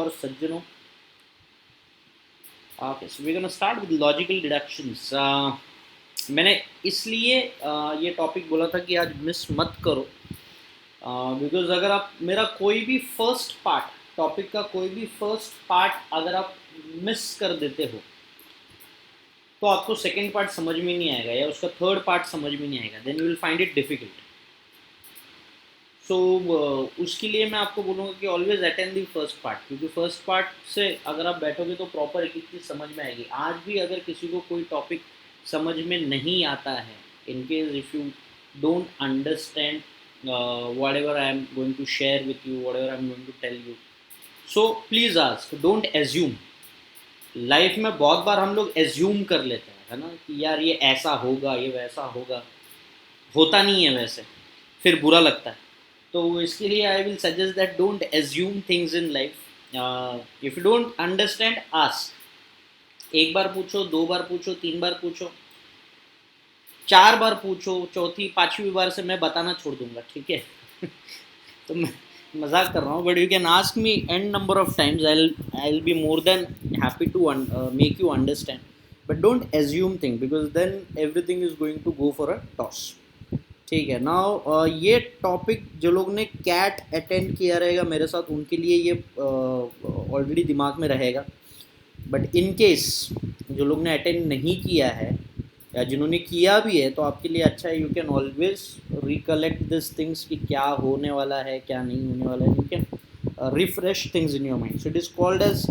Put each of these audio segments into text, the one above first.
और सज्जनों, okay, so we gonna start with logical deductions. मैंने इसलिए ये टॉपिक बोला था कि आज मिस मत करो, बिकॉज अगर आप मेरा कोई भी फर्स्ट पार्ट, टॉपिक का कोई भी फर्स्ट पार्ट अगर आप मिस कर देते हो तो आपको सेकेंड पार्ट समझ में नहीं आएगा या उसका थर्ड पार्ट समझ में नहीं आएगा, then you will find it difficult. So उसके लिए मैं आपको बोलूँगा कि always attend the first part, क्योंकि फर्स्ट पार्ट से अगर आप बैठोगे तो प्रॉपर एक एक चीज़ समझ में आएगी। आज भी अगर किसी को कोई टॉपिक समझ में नहीं आता है, in case if you don't understand whatever I am going to share with you, whatever I am going to tell you, so please ask, don't assume. Life में बहुत बार हम लोग एज्यूम कर लेते हैं, है ना, कि यार ये ऐसा होगा, ये वैसा होगा, होता नहीं है वैसे, फिर बुरा लगता है। तो इसके लिए I will suggest that don't assume things in life. If you don't understand, ask. एक बार पूछो, दो बार पूछो, तीन बार पूछो, चार बार पूछो, चौथी पांचवी बार से मैं बताना छोड़ दूंगा, ठीक है? तो मैं मजाक कर रहा हूँ, but you can ask me an number of times, I will be more than happy to make you understand, but don't assume thing, because then everything is going to go for a toss. ठीक है। Now ये topic जो लोग ने cat attend किया रहेगा मेरे साथ, उनके लिए ये ऑलरेडी दिमाग में रहेगा, बट इन केस जो लोग ने अटेंड नहीं किया है या जिन्होंने किया भी है तो आपके लिए अच्छा है, you can always recollect this things कि क्या होने वाला है, क्या नहीं होने वाला है। You can refresh things in your mind. So it is called as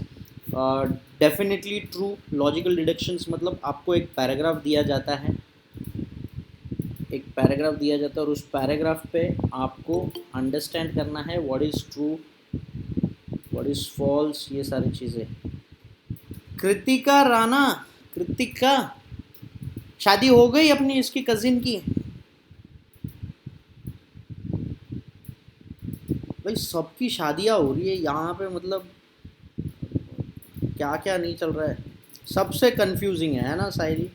definitely true logical deductions. मतलब आपको एक पैराग्राफ दिया जाता है, एक पैराग्राफ दिया जाता है और उस पैराग्राफ पे आपको अंडरस्टैंड करना है what is true, what is false, ये सारी चीज़ें। कृतिका राणा, कृतिका शादी हो गई अपनी इसकी कजिन की? भाई सबकी शादियां हो रही है यहाँ पे, मतलब क्या क्या नहीं चल रहा है, सबसे कंफ्यूजिंग है ना Sahil?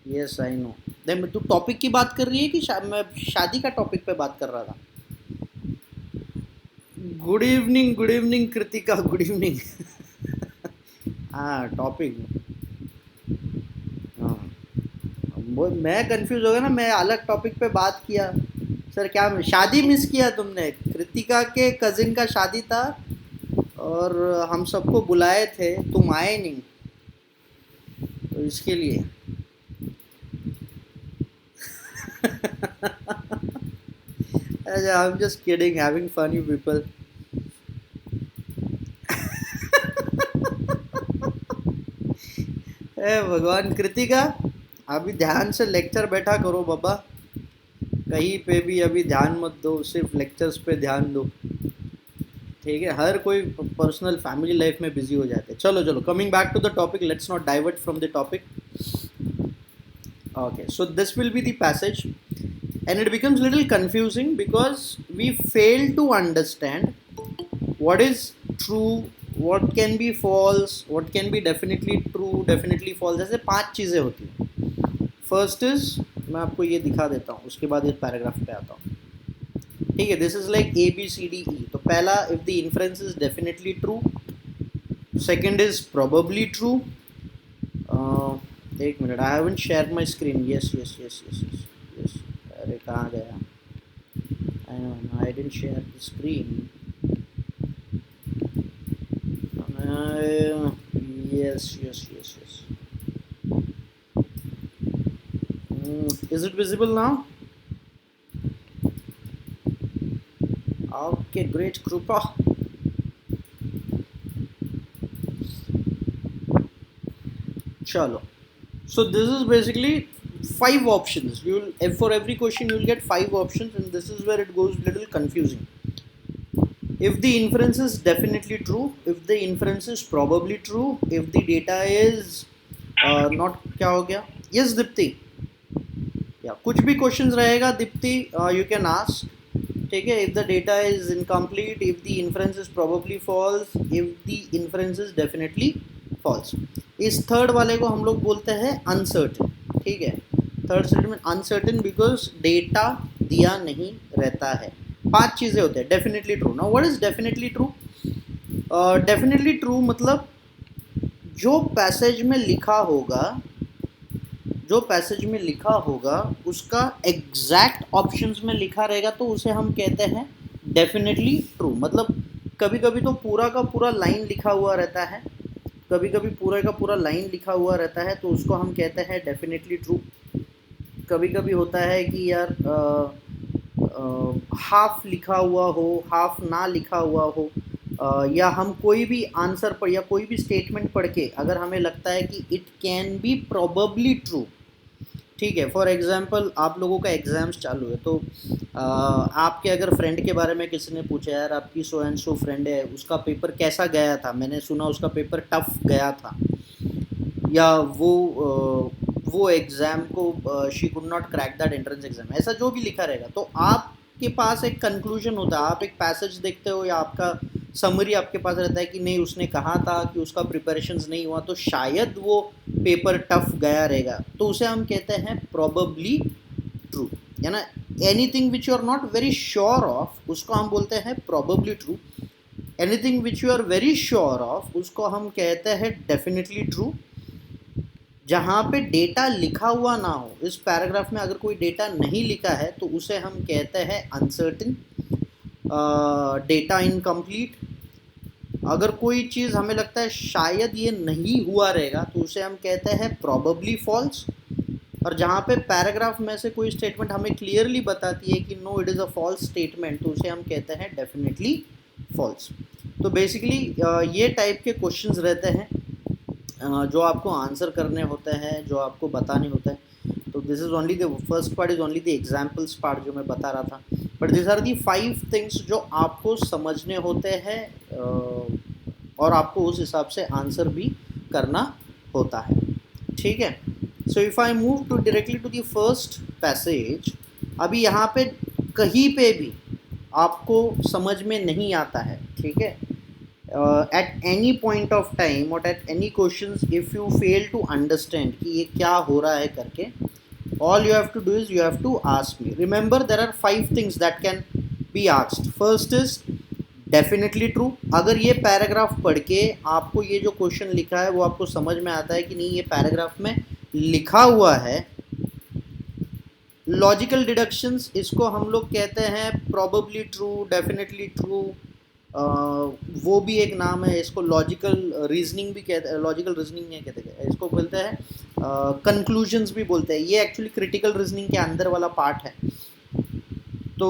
Yes I know. Then तू टॉपिक की बात कर रही है कि मैं शादी का टॉपिक पे बात कर रहा था? Good evening Kritika, good evening. हाँ टॉपिक, हाँ वो मैं कंफ्यूज हो गया ना, मैं अलग टॉपिक पे बात किया। सर क्या शादी मिस किया तुमने? कृतिका के कजिन का शादी था और हम सबको बुलाए थे, तुम आए नहीं, तो इसके लिए। I'm just kidding, having fun you people. ए भगवान, कृतिका अभी ध्यान से लेक्चर बैठा करो बाबा, कहीं पे भी अभी ध्यान मत दो, सिर्फ लेक्चर्स पे ध्यान दो, ठीक है? हर कोई पर्सनल फैमिली लाइफ में बिजी हो जाते हैं। चलो चलो, coming back to the topic, let's not divert from the topic. Okay, so this will be the passage, and it becomes little confusing because we fail to understand what is true, what can be false, what can be definitely true, definitely false। जैसे 5 चीज़ें होती हैं। First is, मैं आपको ये दिखा देता हूँ, उसके बाद इस पैराग्राफ पे आता हूँ, ठीक है? This is like A B C D E. तो पहला, if the inference is definitely true. Second is probably true. एक minute, I haven't share my screen. Yes yes yes yes yes yes, अरे कहाँ गया? I didn't share the screen. Yes yes yes yes, is it visible now? Okay great Kripa. चलो, so this is basically 5 options. You will, for every question you will get 5 options, and this is where it goes little confusing. If the inference is definitely true, if the inference is probably true, if the data is not, क्या हो गया? Yes Deepti, या कुछ भी questions रहेगा Deepti, you can ask, ठीक है? If the data is incomplete, if the inference is probably false, if the inference is definitely false। इस थर्ड वाले को हम लोग बोलते हैं अनसर्टेन, ठीक है? Third statement uncertain because data दिया नहीं रहता है। 5 चीज़ें होते हैं। Definitely true. Now what is definitely true? Definitely true मतलब जो पैसेज में लिखा होगा जो पैसेज में लिखा होगा उसका एग्जैक्ट ऑप्शंस में लिखा रहेगा तो उसे हम कहते हैं डेफिनेटली ट्रू। मतलब कभी कभी तो पूरा का पूरा लाइन लिखा हुआ रहता है, कभी कभी पूरा का पूरा लाइन लिखा हुआ रहता है तो उसको हम कहते हैं डेफिनेटली ट्रू। कभी कभी होता है कि यार हाफ लिखा हुआ हो, हाफ ना लिखा हुआ हो, या हम कोई भी आंसर पर या कोई भी स्टेटमेंट पढ़ के अगर हमें लगता है कि it can be probably true, ठीक है। फॉर एग्जांपल आप लोगों का एग्ज़ाम्स चालू है तो आपके अगर फ्रेंड के बारे में किसी ने पूछा यार आपकी सो एंड सो फ्रेंड है, उसका पेपर कैसा गया था, मैंने सुना उसका पेपर टफ गया था, या वो एग्ज़ाम को she could not crack that entrance exam, ऐसा जो भी लिखा रहेगा तो आपके पास एक कंक्लूजन होता है। आप एक पैसेज देखते हो या आपका समरी आपके पास रहता है कि नहीं उसने कहा था कि उसका प्रिपरेशंस नहीं हुआ तो शायद वो पेपर टफ गया रहेगा, तो उसे हम कहते हैं प्रोबेबली ट्रू, है ना। Anything which you are not very sure of उसको हम बोलते हैं probably true. Anything which you are very sure of उसको हम कहते हैं डेफिनेटली ट्रू। जहाँ पे डेटा लिखा हुआ ना हो, इस पैराग्राफ में अगर कोई डेटा नहीं लिखा है तो उसे हम कहते हैं अनसर्टेन, डेटा इनकम्प्लीट। अगर कोई चीज़ हमें लगता है शायद ये नहीं हुआ रहेगा तो उसे हम कहते हैं प्रॉबेबली फॉल्स। और जहाँ पे पैराग्राफ में से कोई स्टेटमेंट हमें क्लियरली बताती है कि no it is a false statement तो उसे हम कहते हैं डेफिनेटली फॉल्स। तो बेसिकली ये टाइप के क्वेश्चंस रहते हैं जो आपको आंसर करने होते हैं, जो आपको बताने होता है। तो this is only the first part, is only the examples part जो मैं बता रहा था। But this are the 5 things जो आपको समझने होते हैं और आपको उस हिसाब से आंसर भी करना होता है, ठीक है। So if I move to directly to the first passage, अभी यहाँ पे कहीं पे भी आपको समझ में नहीं आता है, ठीक है। At any point of time or at any questions if you fail to understand कि ये क्या हो रहा है करके, all you have to do is you have to ask me. Remember there are 5 things that can be asked. First is definitely true. अगर ये paragraph पढ़ के आपको ये जो क्वेश्चन लिखा है वो आपको समझ में आता है कि नहीं ये पैराग्राफ में लिखा हुआ है, लॉजिकल डिडक्शंस इसको हम लोग कहते हैं प्रॉबेबली ट्रू, डेफिनेटली ट्रू, वो भी एक नाम है, इसको लॉजिकल रीजनिंग भी कहते हैं, लॉजिकल रीजनिंग नहीं कहते हैं, इसको बोलते हैं कंक्लूजन्स भी बोलते हैं। ये एक्चुअली क्रिटिकल रीजनिंग के अंदर वाला पार्ट है। तो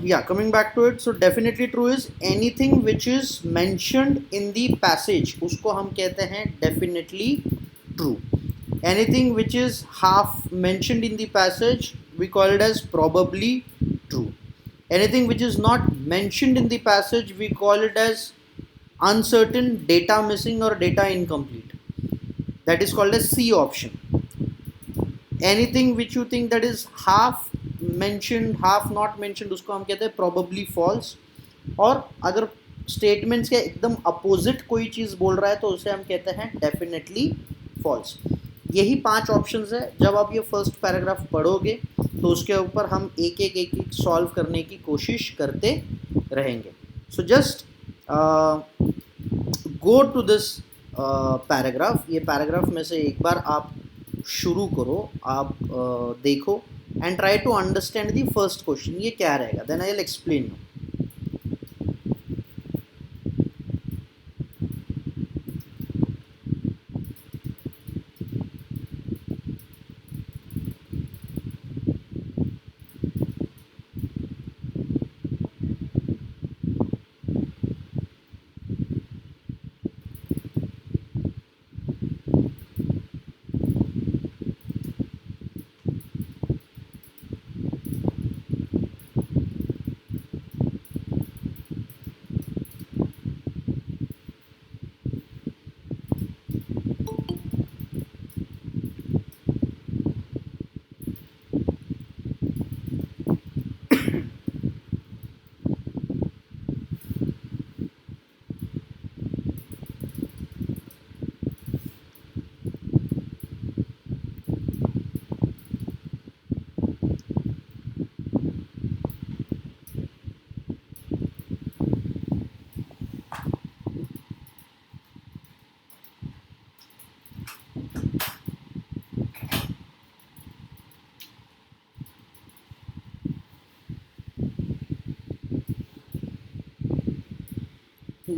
या coming back to it, so definitely true is anything which is mentioned in the passage उसको हम कहते हैं definitely true. Anything which is half mentioned in the passage we call it as probably true. Anything which is not mentioned in the passage we call it as uncertain, data missing or data incomplete. That is called as C option. Anything which you think that is half mentioned, half not mentioned उसको हम कहते हैं probably false। और अगर statements के एकदम opposite कोई चीज़ बोल रहा है तो उसे हम कहते हैं definitely false। यही 5 ऑप्शंस है। जब आप ये फर्स्ट पैराग्राफ पढ़ोगे तो उसके ऊपर हम एक एक सॉल्व करने की कोशिश करते रहेंगे। So just go to this paragraph. ये पैराग्राफ में से एक बार आप शुरू करो, आप देखो and try to understand the first question ये क्या रहेगा, then I will explain you.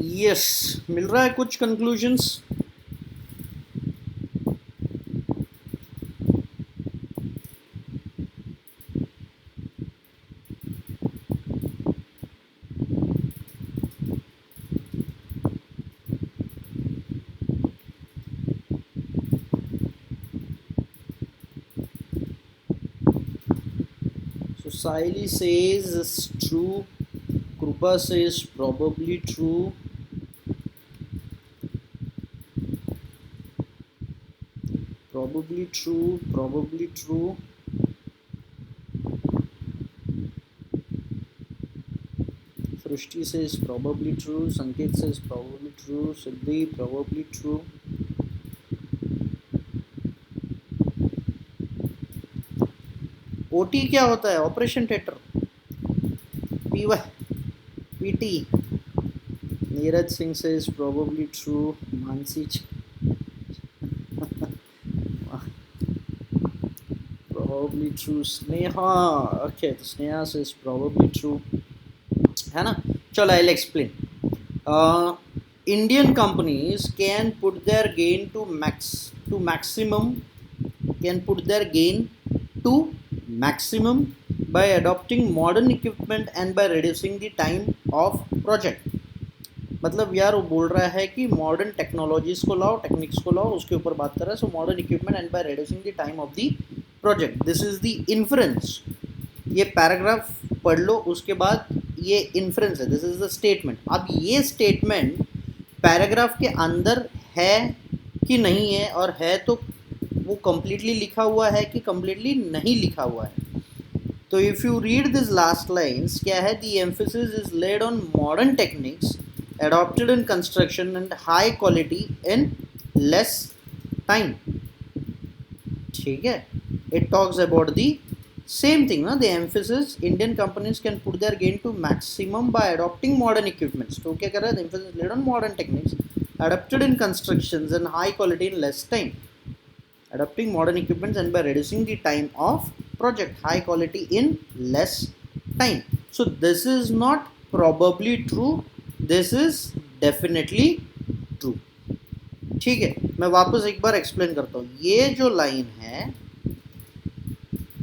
Yes, मिल रहा है कुछ conclusions? So Saili says it's true. Krupa says probably true. Probably true. Probably true. Srishti says probably true. Sanket says probably true. Siddhi probably true. OT क्या होता है? Operation theatre. PY PT. Neeraj Singh says probably true. Mansi probably true. Sneha, okay, तो Sneha says probably true, है ना? चलो, I'll explain. Indian companies can put their gain to maximum, can put their gain to maximum by adopting modern equipment and by reducing the time of project. मतलब यार वो बोल रहा है कि मॉडर्न टेक्नोलॉजीज को लाओ, टेक्निक्स को लाओ, उसके ऊपर बात कर रहा है. So modern equipment and by reducing the time of the project. This is the inference. ये पैराग्राफ पढ़ लो, उसके बाद ये इन्फ्रेंस है. This is the statement. अब ये स्टेटमेंट पैराग्राफ के अंदर है कि नहीं है, और है तो वो कम्प्लीटली लिखा हुआ है कि कम्प्लीटली नहीं लिखा हुआ है. तो if you read this last lines, क्या है? The emphasis is laid on modern techniques adopted in construction and high quality in less time. ठीक है? It talks about the same thing, ना? The emphasis Indian companies can put their gain to maximum by adopting modern equipments. तो क्या कर रहा है? The emphasis laid on modern techniques adopted in constructions and high quality in less time. Adopting modern equipments and by reducing the time of project, high quality in less time. So this is not probably true. This is definitely true. ठीक है, मैं वापस एक बार explain करता हूँ. ये जो line है,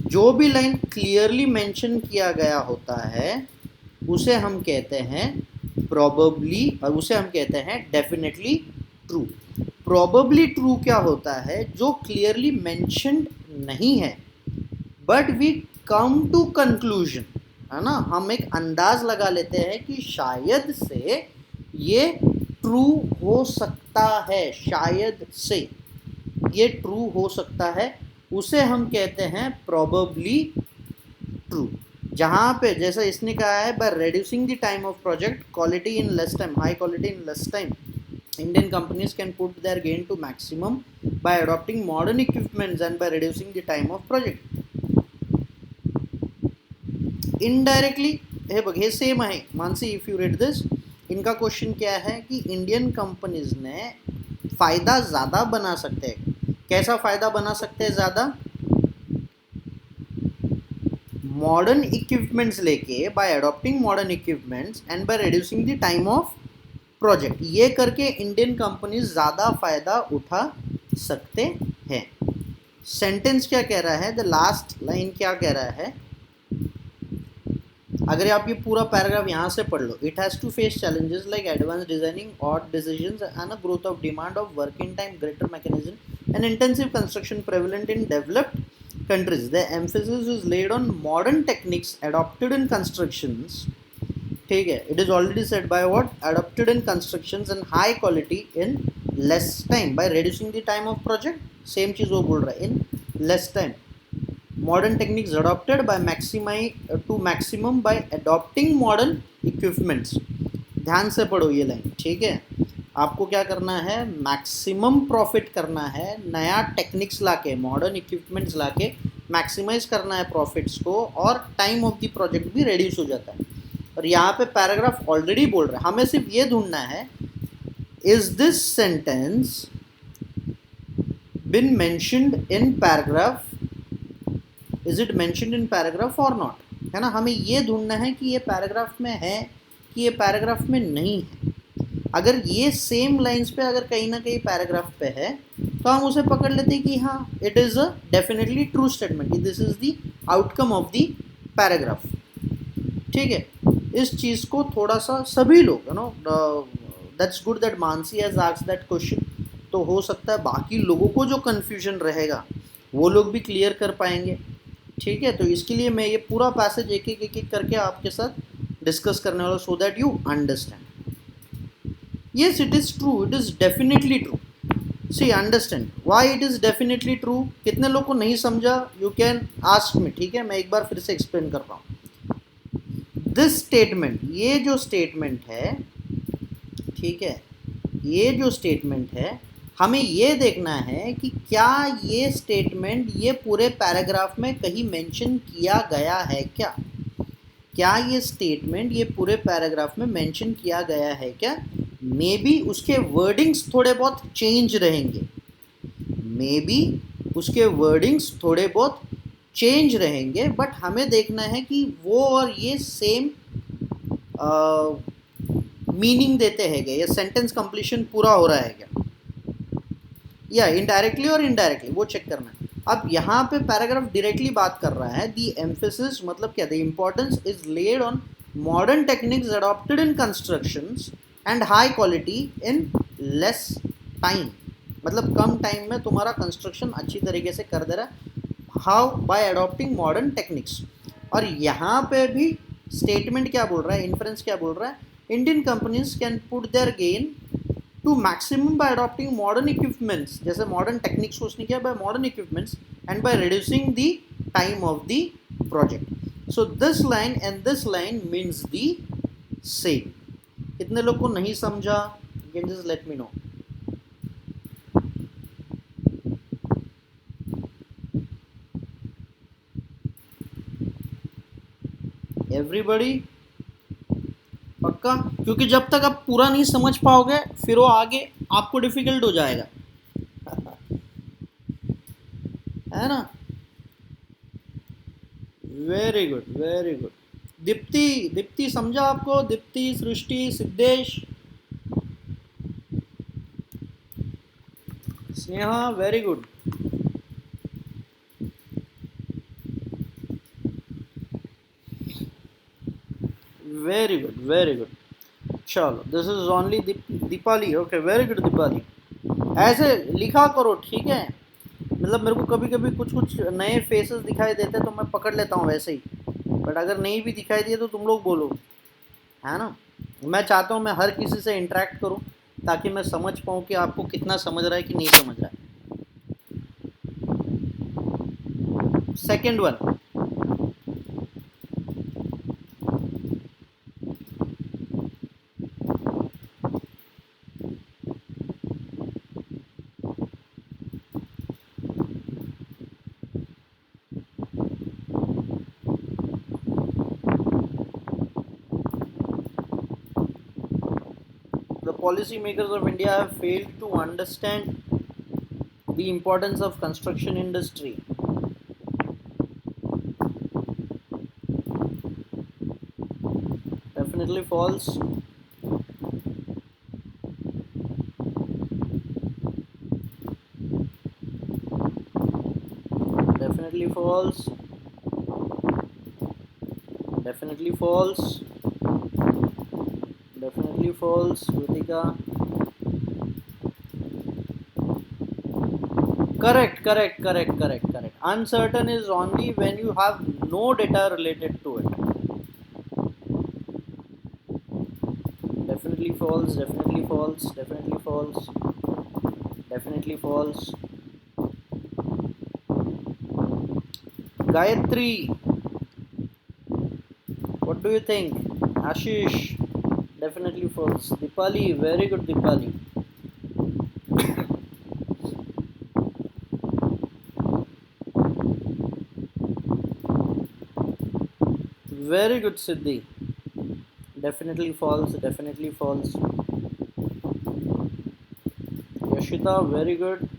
जो भी लाइन क्लियरली मेंशन किया गया होता है उसे हम कहते हैं प्रोबेबली, और उसे हम कहते हैं डेफिनेटली ट्रू. प्रोबेबली ट्रू क्या होता है? जो क्लियरली मेंशन्ड नहीं है but we come to conclusion, है ना? हम एक अंदाज लगा लेते हैं कि शायद से ये ट्रू हो सकता है, शायद से ये ट्रू हो सकता है, उसे हम कहते हैं प्रोबेबली ट्रू. जहाँ पे जैसा इसने कहा है, bye reducing the time of project, quality in less time, high quality in less time, Indian companies can put their gain to maximum by adopting modern equipments and by reducing the time of project. Indirectly हे बघ, हे same आहे. Mansi, if you read this, इनका question क्या है कि Indian companies ने फ़ायदा ज़्यादा बना सकते हैं. कैसा फ़ायदा बना सकते हैं ज़्यादा? मॉडर्न इक्विपमेंट्स लेके, bye adopting modern equipments and by reducing the time of project. ये करके इंडियन कंपनीज ज़्यादा फ़ायदा उठा सकते हैं. सेंटेंस क्या कह रहा है? द लास्ट लाइन क्या कह रहा है? अगर आप ये पूरा पैराग्राफ यहाँ से पढ़ लो, it has to face challenges like advance designing, odd decisions and a growth of demand of working time, greater mechanism and intensive construction prevalent in developed countries. The emphasis is laid on modern techniques adopted in constructions. ठीक है, it is already said by what? Adopted in constructions and high quality in less time by reducing the time of project. Same चीज़ वो बोल रहा है, in less time. Modern techniques adopted by to maximum by adopting modern equipments. ध्यान से पढ़ो ये line, ठीक है? आपको क्या करना है? मैक्सिमम प्रॉफिट करना है. नया टेक्निक्स लाके, मॉडर्न इक्विपमेंट्स लाके मैक्सिमाइज करना है प्रॉफिट्स को, और टाइम ऑफ द प्रोजेक्ट भी रिड्यूस हो जाता है. और यहाँ पे पैराग्राफ ऑलरेडी बोल रहा है, हमें सिर्फ ये ढूंढना है, is this sentence been mentioned in paragraph, is it mentioned in paragraph और नॉट, है ना? हमें ये ढूंढना है कि ये पैराग्राफ में है कि ये पैराग्राफ में नहीं है. अगर ये सेम लाइंस पे अगर कहीं ना कहीं पैराग्राफ पे है तो हम उसे पकड़ लेते हैं कि हाँ it is a definitely true statement, this is the outcome of the paragraph. ठीक है, इस चीज़ को थोड़ा सा सभी लोग you know, that's good that Mansi has asked that question. तो हो सकता है बाकी लोगों को जो कन्फ्यूजन रहेगा वो लोग भी क्लियर कर पाएंगे। ठीक है, तो इसके लिए मैं ये पूरा पैसेज एक एक करके आपके साथ डिस्कस करने वाला, so that you understand. Yes it is true, it is definitely true. See understand why it is definitely true. कितने लोग को नहीं समझा, यू कैन आस्क मी। ठीक है, मैं एक बार फिर से एक्सप्लेन कर रहा हूँ। दिस स्टेटमेंट, ये जो स्टेटमेंट है, ठीक है, ये जो स्टेटमेंट है, हमें ये देखना है कि क्या ये स्टेटमेंट ये पूरे पैराग्राफ में कहीं मेंशन किया गया है क्या। क्या ये स्टेटमेंट ये पूरे पैराग्राफ में मेंशन किया गया है क्या। मे बी उसके वर्डिंग्स थोड़े बहुत चेंज रहेंगे, मे बी उसके वर्डिंग्स थोड़े बहुत चेंज रहेंगे, बट हमें देखना है कि वो और ये सेम मीनिंग देते हैं क्या, ये सेंटेंस कंप्लीशन पूरा हो रहा है क्या, या इनडायरेक्टली और इनडायरेक्टली वो चेक करना है। अब यहाँ पे पैराग्राफ डायरेक्टली बात कर रहा है, दी एम्फेसिस मतलब क्या, the importance is laid on modern techniques adopted in constructions and high quality in less time, मतलब कम टाइम में तुम्हारा कंस्ट्रक्शन अच्छी तरीके से कर दे रहा है, how by adopting modern techniques. और यहाँ पे भी स्टेटमेंट क्या बोल रहा है, इन्फ्रेंस क्या बोल रहा है, Indian companies can put their gain to maximum by adopting modern equipments, जैसे मॉडर्न टेक्निक्स को उसने किया by modern equipments and by reducing the time of the project. So this line and this line means the same. कितने लोग को नहीं समझा, you can just let me know. Everybody पक्का, क्योंकि जब तक आप पूरा नहीं समझ पाओगे फिर वो आगे आपको डिफिकल्ट हो जाएगा है ना। Very good very good. Deepti, Deepti समझा आपको, Deepti, Srishti, Siddhesh, Sneha, very good. Very good very good. चलो this is only Deepali, okay very good Deepali. ऐसे लिखा करो ठीक है, मतलब मेरे को कभी कभी कुछ कुछ नए फेसेस दिखाई देते हैं तो मैं पकड़ लेता हूँ वैसे ही, बट अगर नहीं भी दिखाई दिए तो तुम लोग बोलो, है ना। मैं चाहता हूँ मैं हर किसी से इंटरेक्ट करूँ ताकि मैं समझ पाऊँ कि आपको कितना समझ रहा है कि नहीं समझ रहा है। Second one, policymakers of India have failed to understand the importance of construction industry. Definitely false. Definitely false. Definitely false. Definitely false. Ritika. Correct, correct, correct, correct, correct. Uncertain is only when you have no data related to it. Definitely false, definitely false, definitely false, definitely false. Gayatri, what do you think? Ashish, definitely false. Dipali, very good Dipali. Very good Siddhi. Definitely false, definitely false. Yashita, very good.